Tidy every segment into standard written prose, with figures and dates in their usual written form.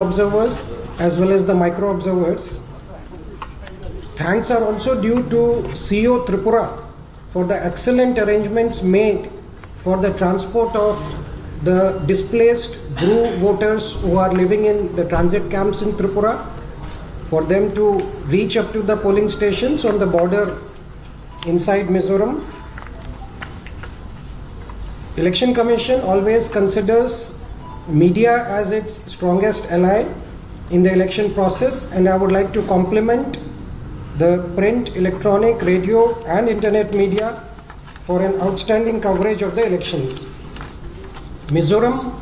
observers as well as the micro observers. Thanks are also due to CO Tripura for the excellent arrangements made for the transport of the displaced Bru voters who are living in the transit camps in Tripura, for them to reach up to the polling stations on the border inside Mizoram. Election Commission always considers media as its strongest ally in the election process, and I would like to compliment the print, electronic, radio and internet media for an outstanding coverage of the elections. Mizoram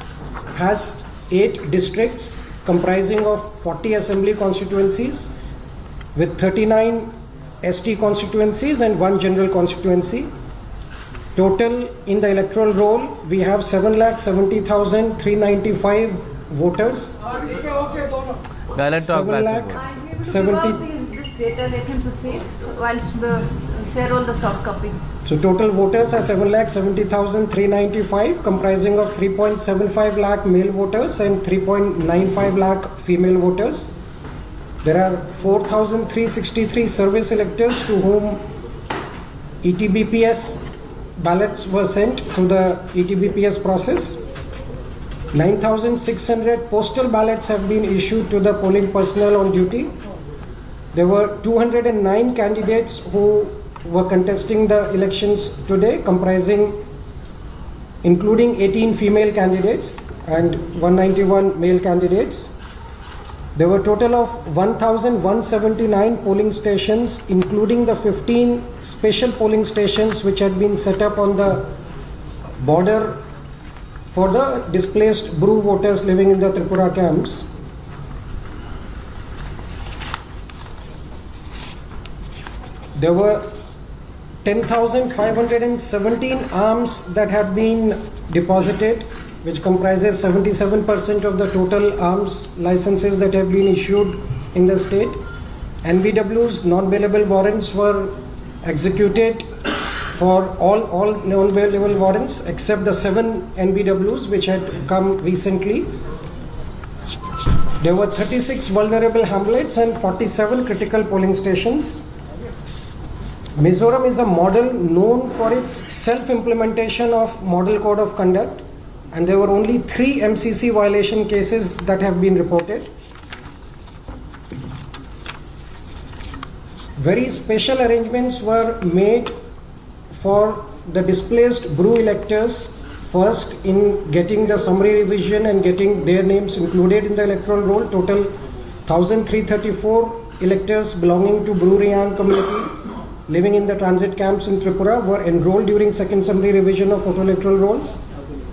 has 8 districts comprising of 40 assembly constituencies with 39 ST constituencies and 1 general constituency. Total in the electoral roll we have 7,70,395 voters. Balance talk back. This data let him proceed while share all the soft copy. So total voters are 7,70,395, comprising of 3.75 lakh male voters and 3.95 lakh female voters. There are 4,363 service electors to whom ETBPS ballots were sent through the ETBPS process. 9,600 postal ballots have been issued to the polling personnel on duty. There were 209 candidates who were contesting the elections today, including 18 female candidates and 191 male candidates. There were a total of 1,179 polling stations, including the 15 special polling stations which had been set up on the border for the displaced Bru voters living in the Tripura camps. There were 10,517 arms that had been deposited, which comprises 77% of the total arms licenses that have been issued in the state. NBW's non-bailable warrants were executed for all non-bailable warrants except the 7 NBWs which had come recently. There were 36 vulnerable hamlets and 47 critical polling stations. Mizoram is a model known for its self-implementation of Model Code of Conduct, and there were only 3 MCC violation cases that have been reported. Very special arrangements were made for the displaced Bru electors, first in getting the summary revision and getting their names included in the electoral roll. Total 1,334 electors belonging to Bru Riang community living in the transit camps in Tripura were enrolled during second summary revision of photo electoral rolls.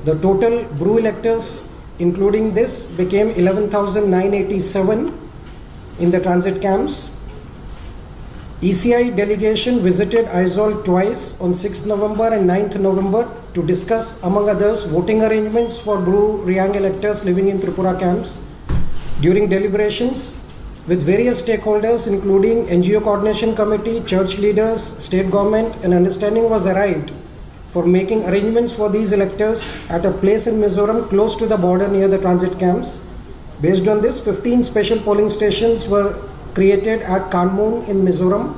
The total Bru electors including this became 11,987 in the transit camps. ECI delegation visited Aizawl twice on 6th November and 9th November to discuss, among others, voting arrangements for Bru Riang electors living in Tripura camps. During deliberations with various stakeholders including NGO Coordination Committee, church leaders, state government, an understanding was arrived for making arrangements for these electors at a place in Mizoram close to the border near the transit camps. Based on this, 15 special polling stations were created at Kanmoon in Mizoram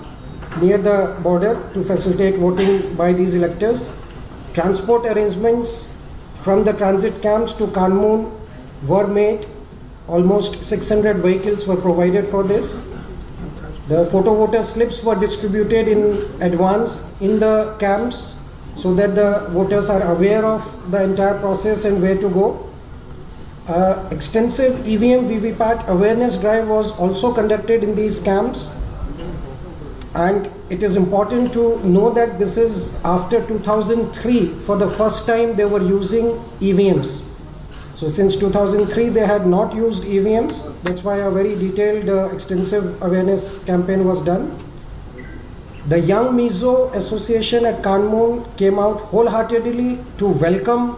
near the border to facilitate voting by these electors. Transport arrangements from the transit camps to Kanmoon were made. Almost 600 vehicles were provided for this. The photo voter slips were distributed in advance in the camps so that the voters are aware of the entire process and where to go. Extensive EVM VVPAT awareness drive was also conducted in these camps, and it is important to know that this is after 2003. For the first time they were using EVMs. So since 2003 they had not used EVMs. That's why a very detailed extensive awareness campaign was done. The Young Mizo Association at Kanmoon came out wholeheartedly to welcome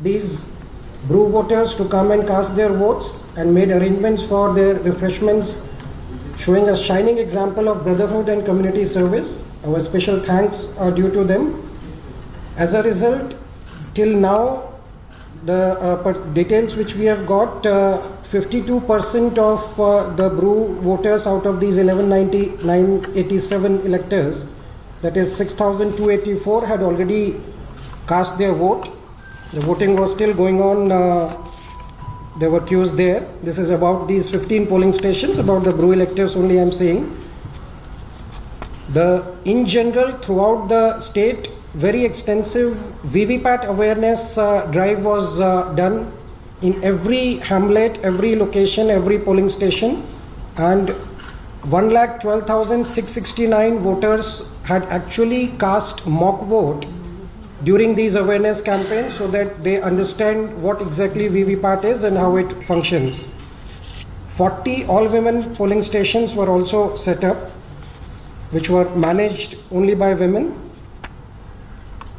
these Bru voters to come and cast their votes and made arrangements for their refreshments, showing a shining example of brotherhood and community service. Our special thanks are due to them. As a result, till now, the details which we have got 52% of the BRU voters out of these 11,987 electors, that is 6,284, had already cast their vote. The voting was still going on. There were queues there. This is about these 15 polling stations, about the BRU electors only I'm saying. In general, throughout the state, very extensive VVPAT awareness drive was done in every hamlet, every location, every polling station, and 1,12,669 voters had actually cast mock vote during these awareness campaigns so that they understand what exactly VVPAT is and how it functions. 40 all-women polling stations were also set up, which were managed only by women.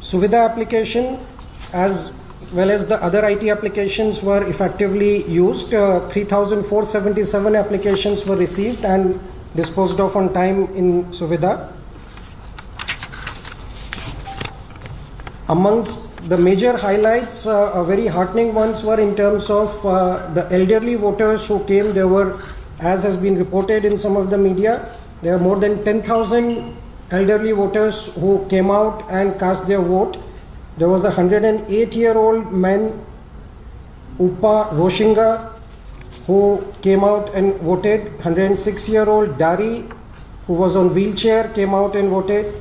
Suvidha application as well as the other IT applications were effectively used. 3,477 applications were received and disposed of on time in Suvidha. Amongst the major highlights, very heartening ones were in terms of the elderly voters who came. There were, as has been reported in some of the media, there are more than 10,000 elderly voters who came out and cast their vote. There was a 108-year-old man, Upa Roshinga, who came out and voted. 106-year-old Dari, who was on wheelchair, came out and voted.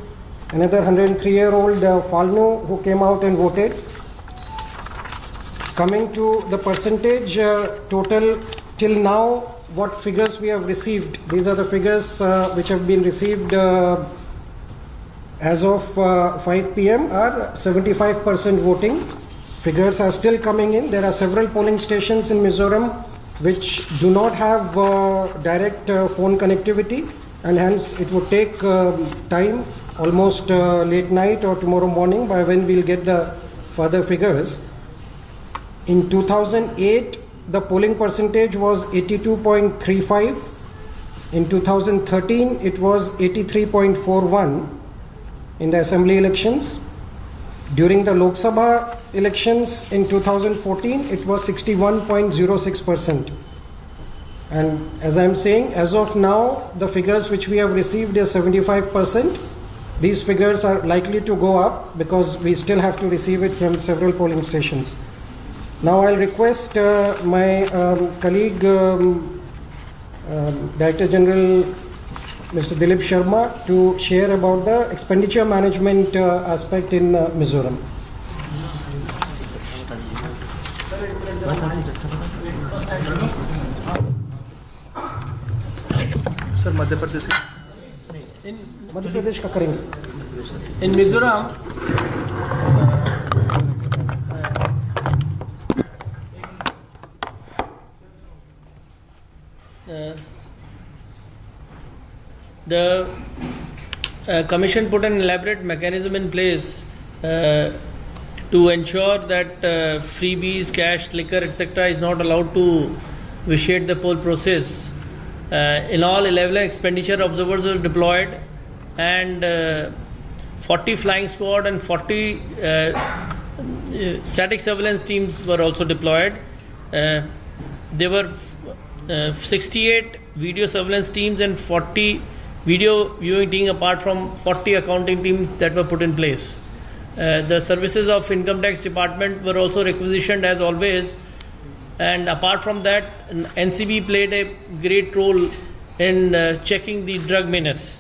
Another 103-year-old Falnu, who came out and voted. Coming to the percentage total till now, what figures we have received. These are the figures which have been received as of 5 p.m. are 75% voting. Figures are still coming in. There are several polling stations in Mizoram which do not have direct phone connectivity, and hence it would take time, almost late night or tomorrow morning, by when we'll get the further figures. In 2008, the polling percentage was 82.35. In 2013, it was 83.41 in the assembly elections. During the Lok Sabha elections in 2014, it was 61.06%. And as I'm saying, as of now, the figures which we have received is 75%. These figures are likely to go up because we still have to receive it from several polling stations. Now I'll request my colleague, Director General Mr. Dilip Sharma, to share about the expenditure management aspect in Mizoram. Sir, Madhya Pradesh. Madhya Pradesh का करेंगे. In Mizoram, the Commission put an elaborate mechanism in place to ensure that freebies, cash, liquor, etc. is not allowed to vitiate the poll process. In all, 11 expenditure observers were deployed, and 40 flying squad and 40 static surveillance teams were also deployed. There were 68 video surveillance teams and 40 video viewing teams, apart from 40 accounting teams that were put in place. The services of Income Tax Department were also requisitioned as always, and apart from that, NCB played a great role in checking the drug menace.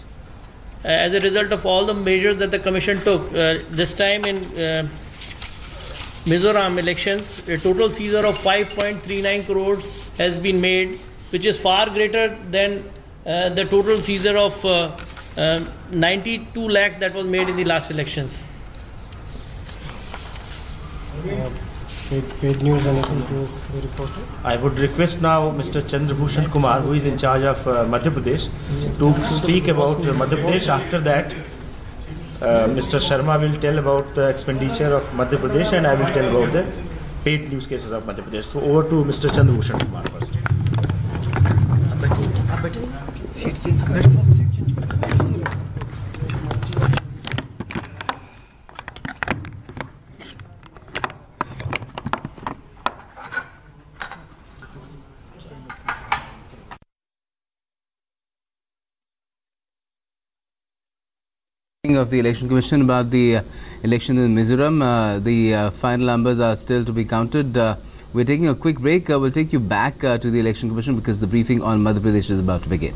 As a result of all the measures that the Commission took, this time in Mizoram elections, a total seizure of 5.39 crores has been made, which is far greater than the total seizure of 92 lakh that was made in the last elections. Paid news, anything to be reported? I would request now Mr. Chandrabhushan Kumar, who is in charge of Madhya Pradesh, to speak about Madhya Pradesh. After that, Mr. Sharma will tell about the expenditure of Madhya Pradesh, and I will tell about the paid news cases of Madhya Pradesh. So over to Mr. Chandrabhushan Kumar first. Of the Election Commission about the election in Mizoram. The final numbers are still to be counted. We're taking a quick break. We'll take you back to the Election Commission because the briefing on Madhya Pradesh is about to begin.